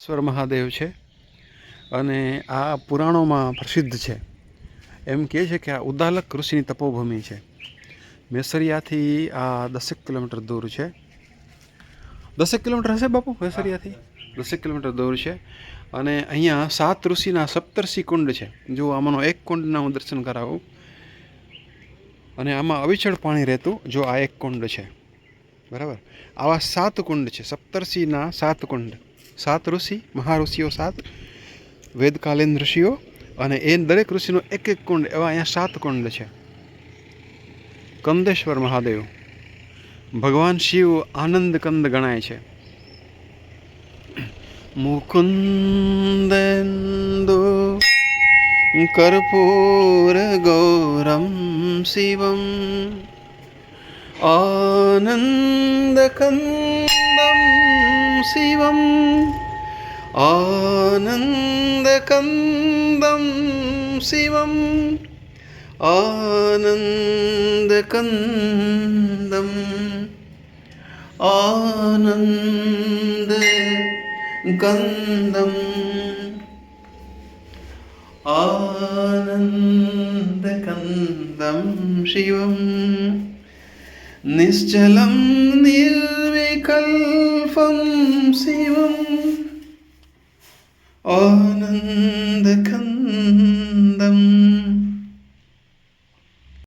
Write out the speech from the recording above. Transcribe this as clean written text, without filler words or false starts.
કંદેશ્વર મહાદેવ છે અને આ પુરાણોમાં પ્રસિદ્ધ છે. એમ કહે છે કે આ ઉદ્દાલક ઋષિની તપોભૂમિ છે. મેસરિયાથી આ 10 કિલોમીટર દૂર છે. 10 કિલોમીટર હશે બાપુ મેસરિયાથી? 10 કિલોમીટર દૂર છે. અને અહીંયા 7 ઋષિના સપ્તર્ષિ કુંડ છે. જો આમાંનો એક કુંડના હું દર્શન કરાવું. અને આમાં અવિચળ પાણી રહેતું. જો આ એક કુંડ છે, બરાબર. આવા 7 કુંડ છે, સપ્તર્ષિના 7 કુંડ. 7 ઋષિ, મહાઋષિઓ 7, વેદકાલીન ઋષિઓ, અને એ દરેક ઋષિનો એક એક કુંડ, એવા અહીંયા 7 કુંડ છે. કંદેશ્વર મહાદેવ ભગવાન શિવ આનંદ કંદ ગણાય છે. મુકુંદેન્દુ કર્પૂર ગૌરમ શિવમ આનંદ કંદમ શિવમ આનંદ કંદમ શિવમ આનંદ કંદમ આનંદ કંદમ આનંદ કંદમ શિવમ નિશ્ચલમ નિર્વિકલ્પમ શિવમ આનંદ કંદમ